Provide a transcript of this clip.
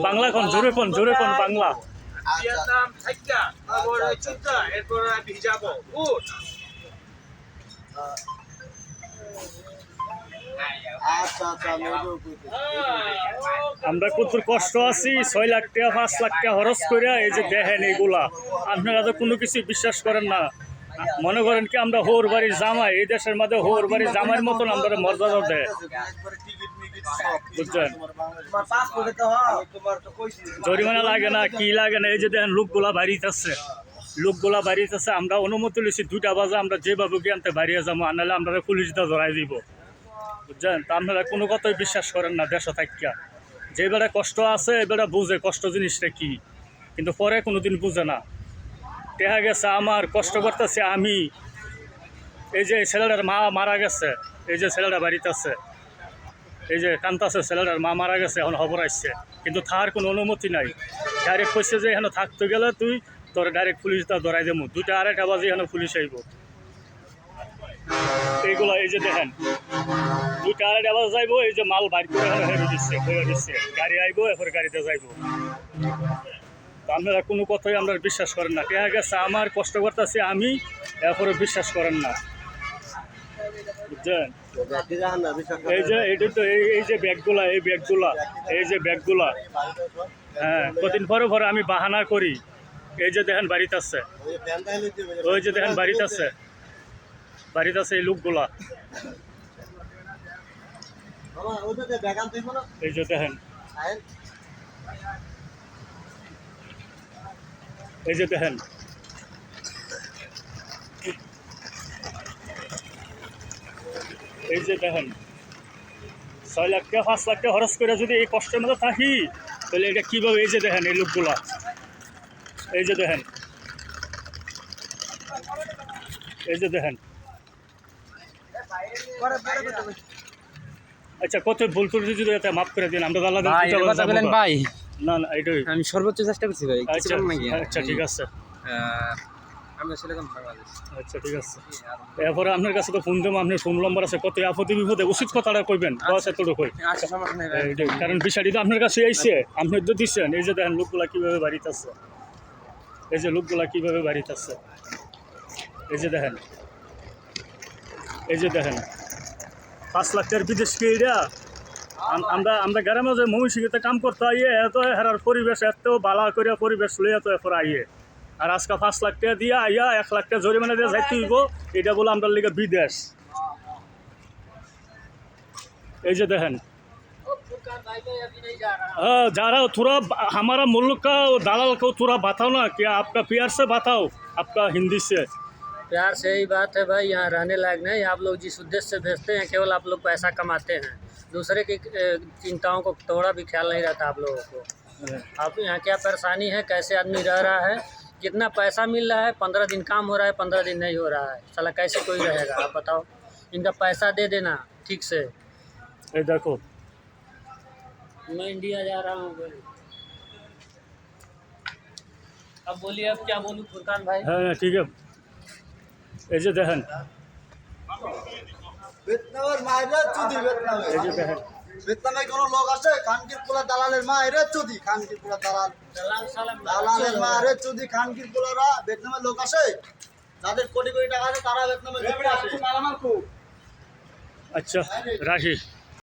বাংলা কোন জোরে কোন বাংলা ভিয়েতনাম থাইকা তারপর চুক্তা এরপর আমি যাব উঠ আমরা কত কষ্ট আছি 6 লাখ টাকা 5 লাখ টাকা খরচ করে এই যে দেখেন এইগুলা আপনারা তো কোনো কিছু বিশ্বাস করেন না মনে করেন কি আমরা হোর বাড়ির জামাই এই দেশের মধ্যে হোর বাড়ির জামাইয়ের মতন আমরা মর্যাদা দেয় বুঝছেন জরিমানা লাগে না কি লাগে না এই যে দেখেন লোকগুলা বাড়িতে আমরা অনুমতি লিছি 2টা বাজে আমরা যেভাবে আনতে বাড়িয়ে যাবো আনালে আমরা পুলিশ দিয়ে ধরাই দিব বুঝছেন তা আপনারা কোনো কথাই বিশ্বাস করেন না দেশে থাকিয়া যে বেড়া কষ্ট আছে এবারে বুঝে কষ্ট জিনিসটা কি কিন্তু পরে কোনোদিন বুঝে না দেখা গেছে আমার কষ্ট করতেছে আমি এই যে ছেলেটার মা মারা গেছে এই যে ছেলেটা বাড়িতে আছে এই যে কান্তাছে ছেলেটার মা মারা গেছে এখন খবর আসছে কিন্তু তার কোনো অনুমতি নাই ডাইরেক্ট কইছে যে এখানে থাকতে গেলে তুই তোর ডাইরেক্ট পুলিশ তা ধরাই দেবো 2টা 2:30 বাজে এখানে পুলিশ আইব এইগুলা এই যে দেখেন 2টা 2:30 বাজে যাইব এই যে মাল বাইর করে এখানে হেরে দিচ্ছে গাড়ি আইব এরপর গাড়িতে যাইব আপনারা কোনো কথাই আমরা বিশ্বাস করেন না দেখা গেছে আমার কষ্ট করতেছি আমি এরপরে বিশ্বাস করেন না বুঝছেন এই যে এইটা তো এই যে ব্যাগগুলা হ্যাঁ কদিন পরে আমি বাহানা করি এই যে দেখেন বাড়িতে আছে ওই যে দেখেন বাড়িতে আছে এই লোকগুলা এই যে দেখেন এই যে দেখেন 6 লাখ টাকা 5 লাখ টাকা খরচ করে যদি এই কষ্টের মধ্যে থাকি তাহলে এটা কীভাবে এই যে দেখেন এই লোকগুলা এই যে দেখেন আচ্ছা কত ভুল ত্রুটি যদি এটা মাফ করে দিন আমরা ভাই না এটাই আমি সর্বোচ্চ চেষ্টা করছি ভাই আচ্ছা ঠিক আছে আমরা ছিলাম বাংলাদেশ আচ্ছা ঠিক আছে এরপরে আপনার কাছে তো ফোন দেবো আপনার ফোন নম্বর আছে কত আপত্তি বিপদে উচিত কথাটা কইবেন বয়স এতটুকু কই কারণ বিষয়টি তো আপনার কাছে আইছে আপনি তো দিচ্ছেন এই যে দেখেন লোকগুলা কীভাবে বাড়িতে আছে এই যে 5 লাখ টাকার বিদেশ কে এটা আমরা গ্রামে যে মহিষিতে কাম করতে আইয়ে এত হেরার পরিবেশ এত বালা করে পরিবেশ লইয়া তো এরপর আইয়ে আর আজকে 5 লাখ টাকা দিয়া আইয়া 1 লাখ টাকা জরিমানা দিয়ে যাইতে হইব এটা বলে আমরা লিগে বিদেশ এই যে দেখেन जा रहा हो थोड़ा हमारा मुल्क का दलाल को थोड़ा बताओ ना क्या आपका प्यार से बताओ आपका हिंदी से प्यार से ही बात है भाई यहाँ रहने लायक नहीं आप लोग जिस उद्देश्य से भेजते हैं केवल आप लोग पैसा कमाते हैं दूसरे की चिंताओं को थोड़ा भी ख्याल नहीं रहता आप लोगों को आप यहाँ क्या परेशानी है कैसे आदमी रह रहा है कितना पैसा मिल रहा है 15 दिन काम हो रहा है 15 दिन नहीं हो रहा है साला कैसे कोई रहेगा आप बताओ इनका पैसा दे देना ठीक से देखो मैं इंडिया जा रहा हूँ अब बोलिए अब क्या बोलूँ फुरकान भाई हाँ ठीक है এই যে দেখেন ভিয়েতনামে কোনো লোক আছে খানকির পোলা দালালের মা এরে চুদি খানকির পোলা দালালের মা এরে চুদি খানকির পোলারা ভিয়েতনামের লোক আছে যাদের কোটি কোটি টাকা আছে তারা ভিয়েতনামে ঘুরতে আসে আচ্ছা রাখি